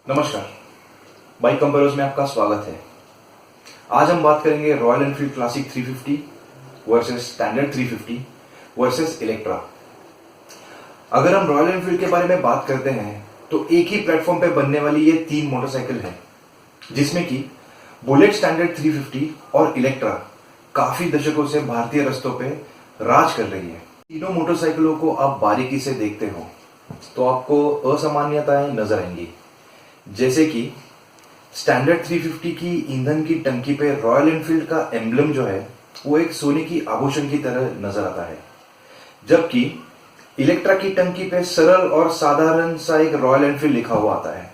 नमस्कार, bike compares में आपका स्वागत है। आज हम बात करेंगे royal Enfield classic 350 versus standard 350 versus Electra. अगर हम रॉयल एनफील्ड के बारे में बात करते हैं तो एक ही प्लेटफॉर्म पे बनने वाली ये तीन मोटरसाइकिल है, जिसमें कि बुलेट स्टैंडर्ड 350 और इलेक्ट्रा काफी दशकों से भारतीय रास्तों पे राज कर रही है। तीनों मोटरसाइकिलों को आप बारीकी से देखते हो तो आपको असामान्यताएं नजर आएंगी, जैसे कि स्टैंडर्ड 350 की ईंधन की टंकी पे रॉयल एनफील्ड का एम्बलम जो है वो एक सोने की आभूषण की तरह नजर आता है, जबकि इलेक्ट्रा की टंकी पे सरल और साधारण सा एक रॉयल एनफील्ड लिखा हुआ आता है।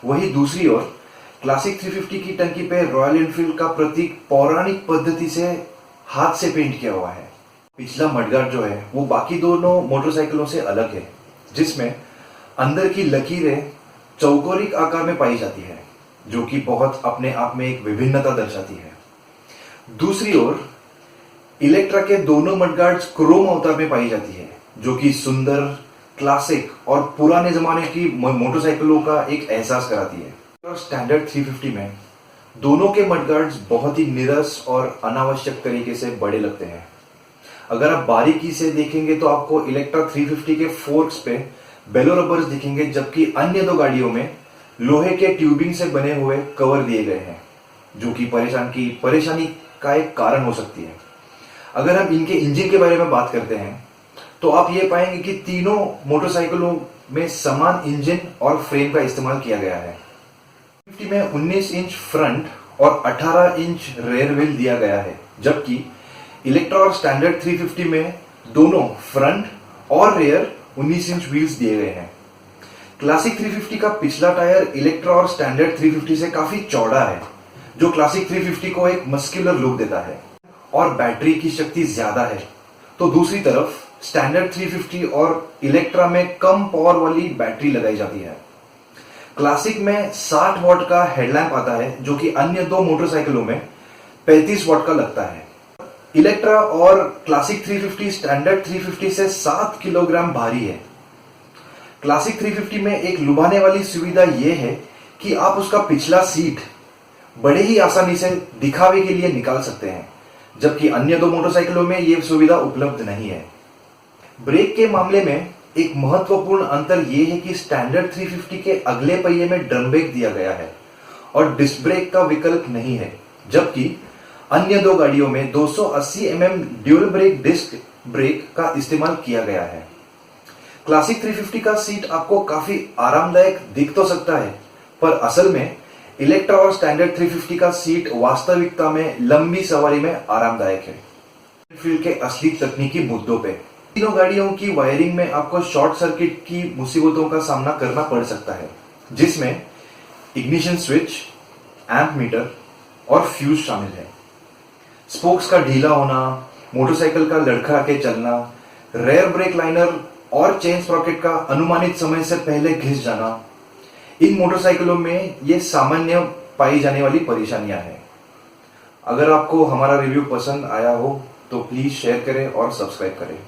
वही दूसरी ओर क्लासिक 350 की टंकी पे रॉयल एनफील्ड का प्रतीक पौराणिक पद्धति से हाथ से पेंट किया हुआ है। पिछला मडगार्ड जो है वो बाकी दोनों मोटरसाइकिलों से अलग है, जिसमें अंदर की लकीरें चौकोरिक आकार में पाई जाती है, जो कि बहुत अपने आप में एक विभिन्नता दर्शाती है। दूसरी ओर इलेक्ट्रा के दोनों मडगार्ड्स क्रोम अवतार में पाई जाती है, जो कि सुंदर, क्लासिक और पुराने जमाने की मोटरसाइकिलों का एक एहसास कराती है। और स्टैंडर्ड 350 में दोनों के मडगार्ड्स बहुत ही नीरस और अनावश्यक तरीके से बड़े लगते हैं। अगर आप बारीकी से देखेंगे तो आपको इलेक्ट्रा 350 के फोर्क्स पे बेलो रबर्स दिखेंगे, जबकि अन्य दो गाड़ियों में लोहे के ट्यूबिंग से बने हुए कवर दिए गए हैं, जो कि परेशानी का एक कारण हो सकती है। अगर हम इनके इंजन के बारे में बात करते हैं तो आप ये पाएंगे कि तीनों मोटरसाइकिलों में समान इंजन और फ्रेम का इस्तेमाल किया गया है। 50 में 19 इंच फ्रंट और 18 इंच रेयर व्हील दिया गया है, जबकि इलेक्ट्रा और स्टैंडर्ड 350 में दोनों फ्रंट और रेयर 19 इंच व्हील्स दिए गए हैं। क्लासिक 350 का पिछला टायर इलेक्ट्रा और स्टैंडर्ड 350 से काफी चौड़ा है, जो क्लासिक 350 को एक मस्कुलर लुक देता है, और बैटरी की शक्ति ज्यादा है। तो दूसरी तरफ स्टैंडर्ड 350 और इलेक्ट्रा में कम पावर वाली बैटरी लगाई जाती है। क्लासिक में 60 वॉट का हेडलैम्प आता है, जो कि अन्य दो मोटरसाइकिलों में 35 वॉट का लगता है। इलेक्ट्रा और क्लासिक 350 स्टैंडर्ड 350 से 7 किलोग्राम भारी है। क्लासिक 350 में एक लुभाने वाली सुविधा यह है कि आप उसका पिछला सीट बड़े ही आसानी से दिखावे के लिए निकाल सकते हैं, जबकि अन्य दो मोटरसाइकिलों में यह सुविधा उपलब्ध नहीं है। ब्रेक के मामले में एक महत्वपूर्ण अंतर यह है कि स्टैंडर्ड 350 के अगले पहिए में ड्रम ब्रेक दिया गया है और डिस्क ब्रेक का विकल्प नहीं है, जबकि अन्य दो गाड़ियों में 280 mm dual brake disc brake का इस्तेमाल किया गया है। क्लासिक 350 का सीट आपको काफी आरामदायक दिख तो सकता है, पर असल में इलेक्ट्रा और स्टैंडर्ड 350 का सीट वास्तविकता में लंबी सवारी में आरामदायक है। एनफील्ड के असली तकनीकी मुद्दों पे तीनों गाड़ियों की वायरिंग में आपको शॉर्ट सर्किट की मुसीबतों का सामना करना पड़ सकता है, जिसमें इग्निशन स्विच, एम्प मीटर और फ्यूज शामिल है। स्पोक्स का ढीला होना, मोटरसाइकिल का लड़खड़ा के चलना, रेयर ब्रेक लाइनर और चेन स्प्रॉकेट का अनुमानित समय से पहले घिस जाना, इन मोटरसाइकिलों में ये सामान्य पाई जाने वाली परेशानियां हैं। अगर आपको हमारा रिव्यू पसंद आया हो तो प्लीज शेयर करें और सब्सक्राइब करें।